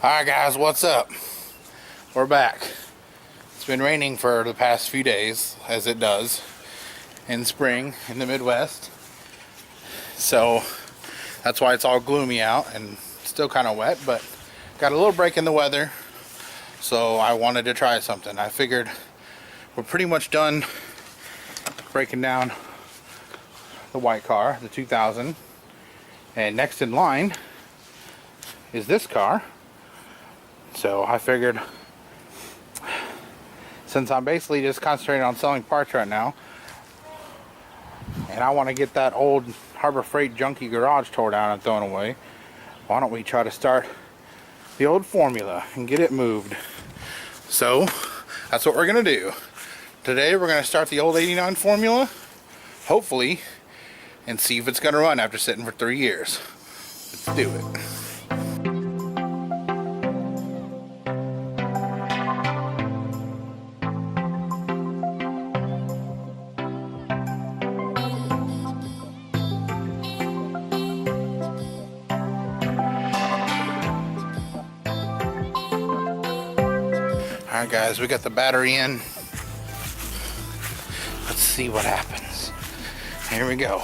Alright guys, what's up? We're back. It's been raining for the past few days, as it does in spring in the Midwest. So that's why it's all gloomy out and still kind of wet, but got a little break in the weather. So I wanted to try something. I figured we're pretty much done breaking down the white car, the 2000. And next in line is this car. So I figured, since I'm basically just concentrating on selling parts right now, and I want to get that old Harbor Freight junky garage tore down and thrown away, why don't we try to start the old Formula and get it moved. So that's what we're going to do. Today we're going to start the old 89 Formula, hopefully, and see if it's going to run after sitting for 3 years. Let's do it. Alright guys, we got the battery in. Let's see what happens. Here we go.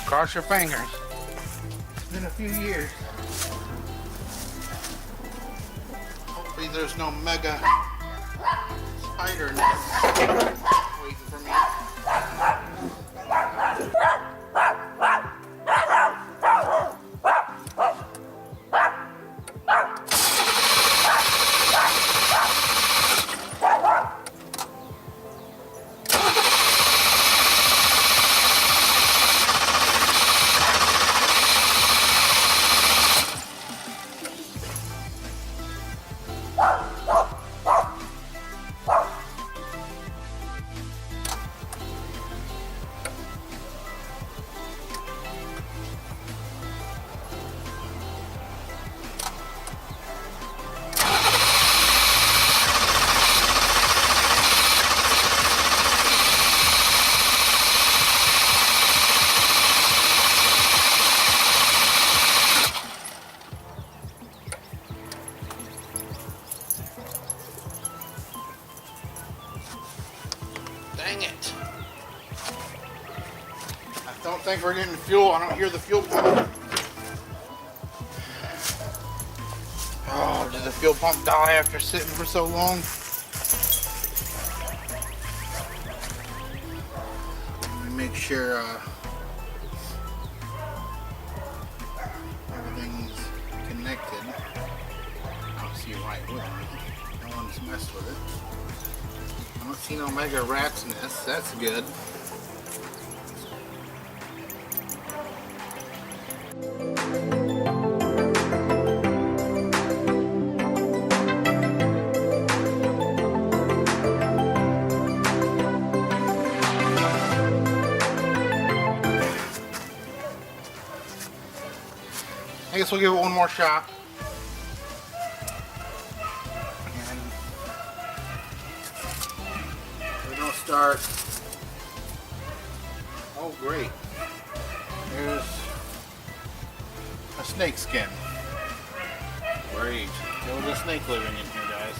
Cross your fingers. It's been a few years. Hopefully there's no mega spider nest waiting for me. Dang it. I don't think we're getting fuel. I don't hear the fuel pump. Oh, did the fuel pump die after sitting for so long? Let me make sure everything's connected. I don't see why it wouldn't be. No one's messed with it. I don't see no mega rat's nest. That's good. I guess we'll give it one more shot. Start. Oh great, there's a snake skin. Great, there was a snake living in here, guys.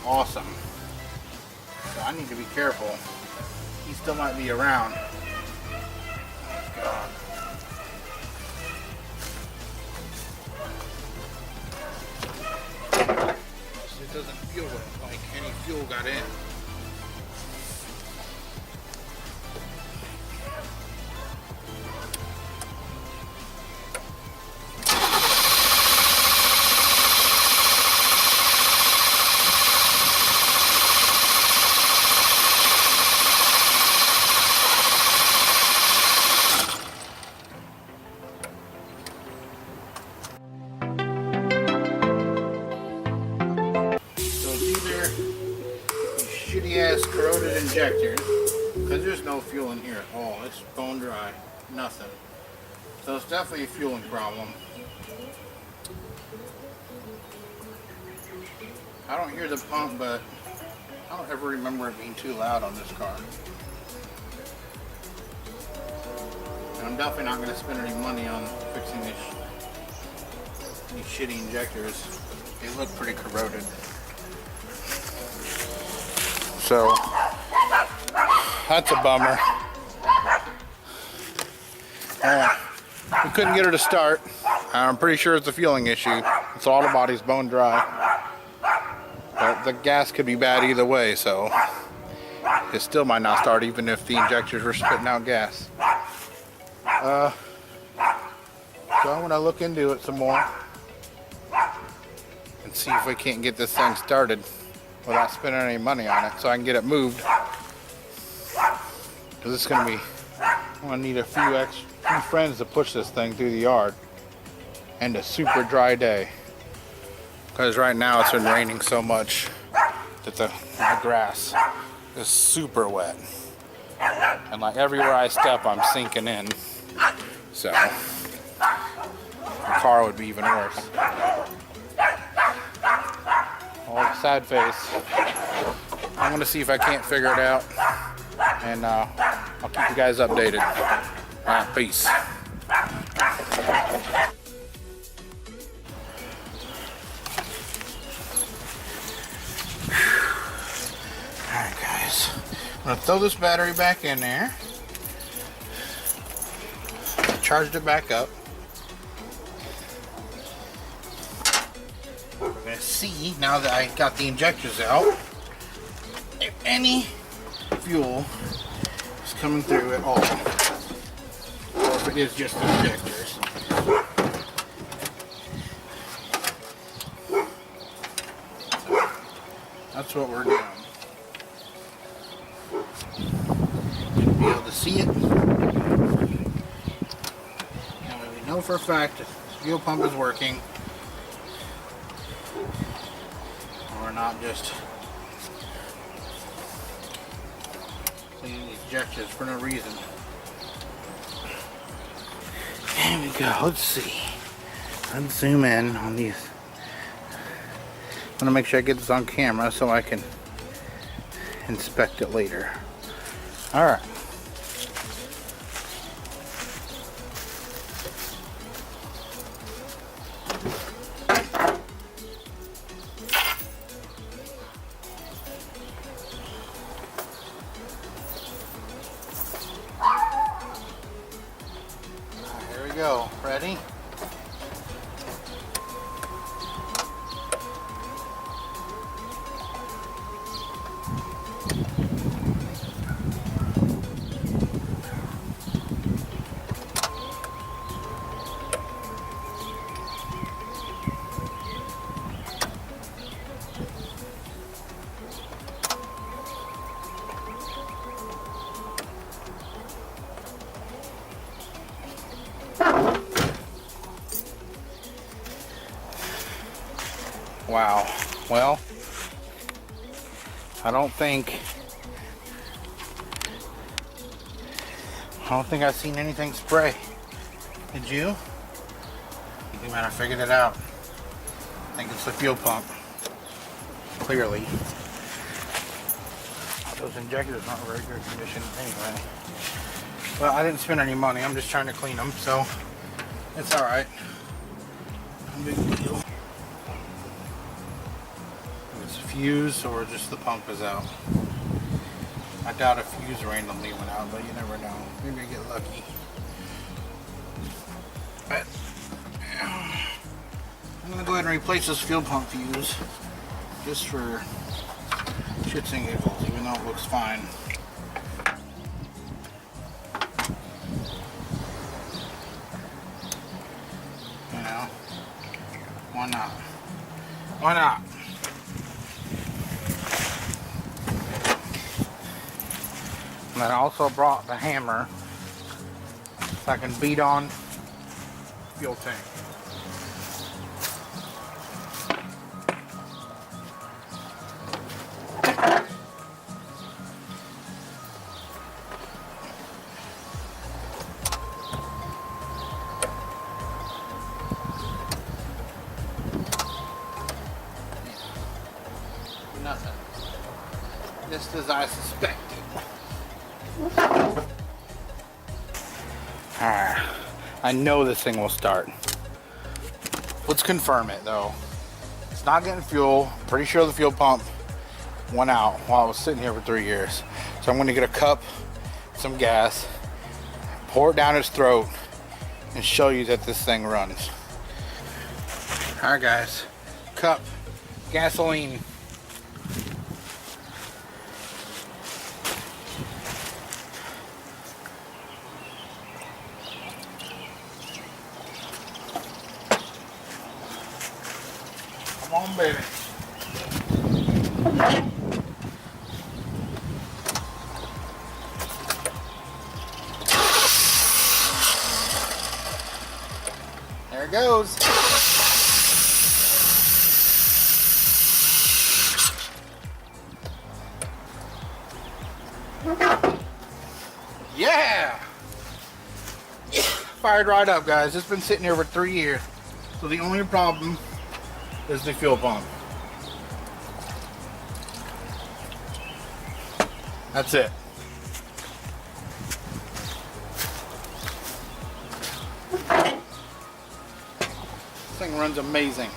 Awesome. So I need to be careful. He still might be around. Oh God. It doesn't feel like any fuel got in. Shitty ass corroded injector, because there's no fuel in here at all. It's bone dry, nothing. So it's definitely a fueling problem. I don't hear the pump, but I don't ever remember it being too loud on this car. I'm definitely not going to spend any money on fixing these shitty injectors. They look pretty corroded. So, that's a bummer. We couldn't get her to start. I'm pretty sure it's a fueling issue. The throttle body's bone dry. But the gas could be bad either way, so it still might not start even if the injectors were spitting out gas. So I'm going to look into it some more and see if we can't get this thing started without spending any money on it so I can get it moved. Because it's going to be, I'm going to need a few friends to push this thing through the yard and a super dry day. Because right now it's been raining so much that the grass is super wet. And like everywhere I step I'm sinking in. So the car would be even worse. Oh, sad face. I'm going to see if I can't figure it out. And I'll keep you guys updated. Alright, peace. Alright guys, I'm going to throw this battery back in there. I charged it back up. We're going to see, now that I got the injectors out, if any fuel is coming through at all. Or if it is just injectors. That's what we're doing. You'll be able to see it. Now we know for a fact that the fuel pump is working. We're not just cleaning these injectors for no reason. There we go. Let's see. Let's zoom in on these. I'm gonna make sure I get this on camera so I can inspect it later. Alright. Here we go. Ready? Wow. Well, I don't think I've seen anything spray. Did you? I think we might have figured it out. I think it's the fuel pump. Clearly. Those injectors aren't very good condition anyway. Well, I didn't spend any money. I'm just trying to clean them, so it's alright. No big deal. It's a fuse or just the pump is out. I doubt a fuse randomly went out, but you never know. Maybe I get lucky. But I'm gonna go ahead and replace this fuel pump fuse just for shits and giggles, even though it looks fine. You know, why not? Why not? And I also brought the hammer so I can beat on fuel tank. Nothing. Just as I suspected. Alright. I know this thing will start. Let's confirm it though. It's not getting fuel. Pretty sure the fuel pump went out while I was sitting here for 3 years. So I'm gonna get a cup, some gas, pour it down its throat, and show you that this thing runs. All right guys, cup, gasoline. Come on, baby. There it goes. Yeah! Fired right up, guys. It's been sitting here for 3 years. So the only problem is the fuel pump. That's it. This thing runs amazing.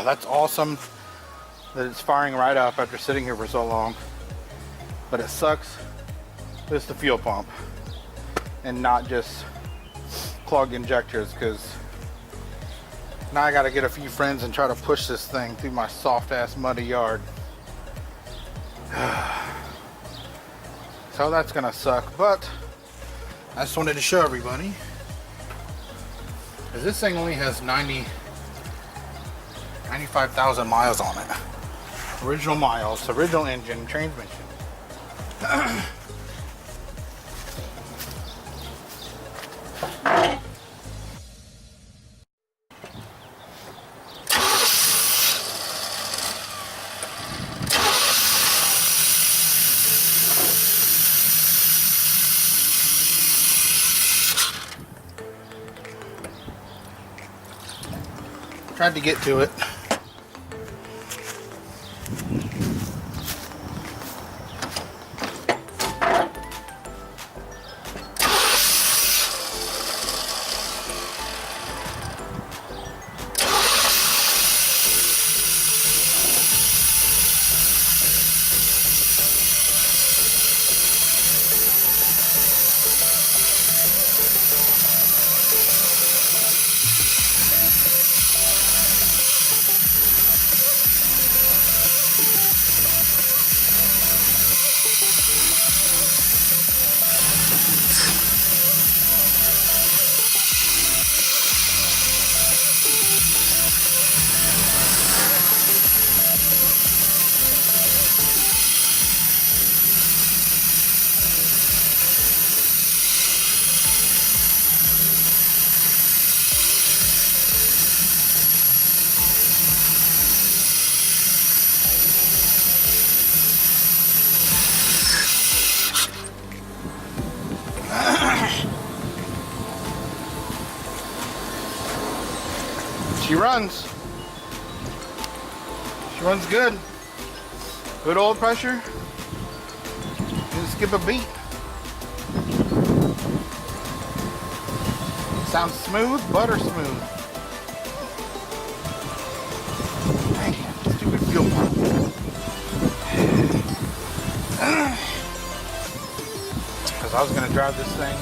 That's awesome that it's firing right up after sitting here for so long. But it sucks it's the fuel pump and not just clogged injectors, because now I gotta get a few friends and try to push this thing through my soft ass muddy yard. So that's gonna suck, but I just wanted to show everybody, because this thing only has 95,000 miles on it. Original miles, original engine, transmission. Tried to get to it. She runs. She runs good. Good oil pressure. Didn't skip a beat. Sounds smooth, butter smooth. Dang, stupid fuel pump. Because I was going to drive this thing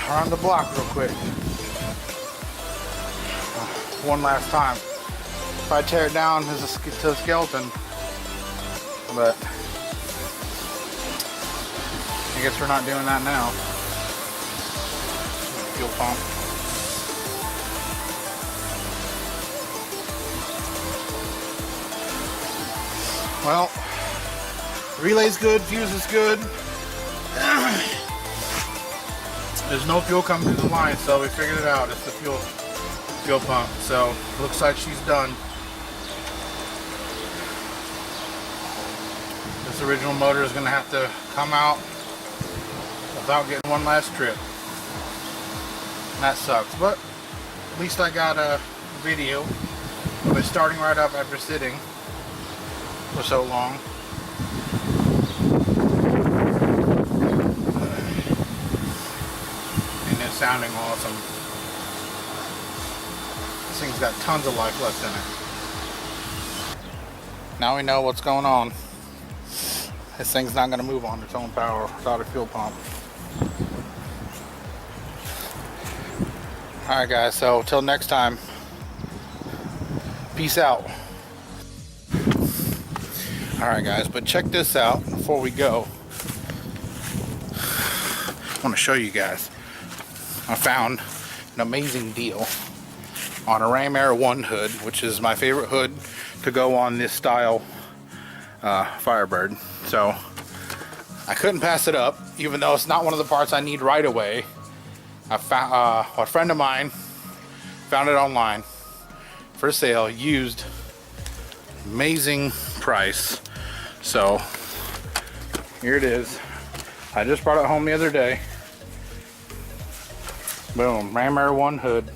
around the block real quick. One last time. If I tear it down to a skeleton, but I guess we're not doing that now. Fuel pump. Well, relay's good, fuse is good. There's no fuel coming through the line, so we figured it out. It's the fuel pump. So looks like she's done. This original motor is going to have to come out without getting one last trip. That sucks, but at least I got a video of it starting right up after sitting for so long. And it's sounding awesome. This thing's got tons of life left in it. Now we know what's going on. This thing's not going to move on its own power without a fuel pump. Alright guys, so till next time, peace out. Alright guys, but check this out before we go. I want to show you guys. I found an amazing deal on a Ram Air 1 hood, which is my favorite hood to go on this style Firebird. So I couldn't pass it up, even though it's not one of the parts I need right away. I found a friend of mine found it online for sale, used, amazing price. So here it is. I just brought it home the other day. Boom, Ram Air 1 hood,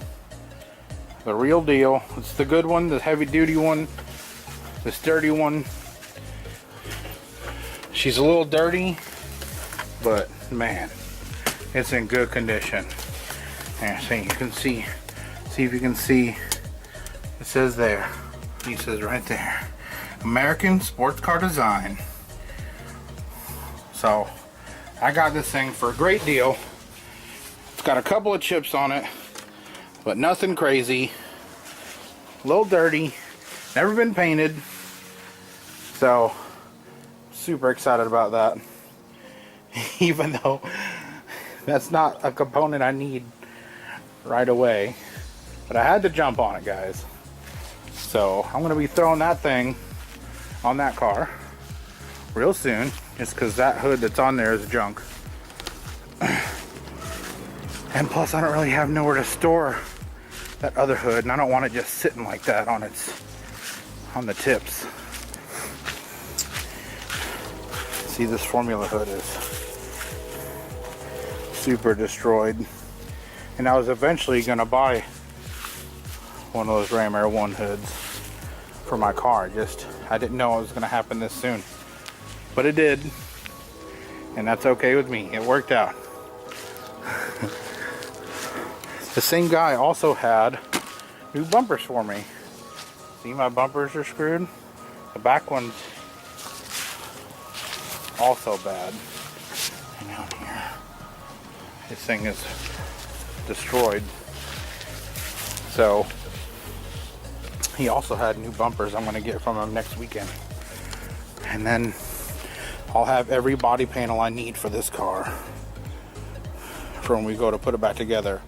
the real deal. It's the good one, the heavy duty one, the sturdy one. She's a little dirty, but man, it's in good condition. And so you can see if you can see, it says there, it says right there, American sports car design. So I got this thing for a great deal. It's got a couple of chips on it, but nothing crazy. A little dirty, never been painted. So super excited about that. Even though that's not a component I need right away, but I had to jump on it, guys. So I'm gonna be throwing that thing on that car real soon, just because that hood that's on there is junk. And plus I don't really have nowhere to store that other hood, and I don't want it just sitting like that on the tips. See, this Formula hood is super destroyed, and I was eventually gonna buy one of those Ram Air 1 hoods for my car. I didn't know it was gonna happen this soon, but it did, and that's okay with me. It worked out. The same guy also had new bumpers for me. See, my bumpers are screwed. The back one's also bad. Hang on here. This thing is destroyed. So he also had new bumpers I'm going to get from him next weekend. And then I'll have every body panel I need for this car for when we go to put it back together.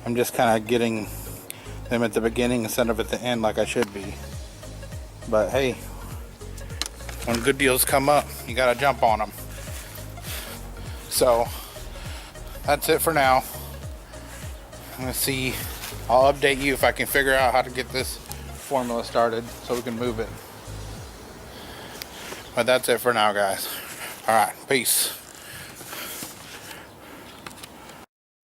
I'm just kind of getting them at the beginning instead of at the end like I should be. But hey, when good deals come up, you gotta jump on them. So that's it for now. I'm gonna see, I'll update you if I can figure out how to get this Formula started so we can move it. But that's it for now, guys. All right, peace.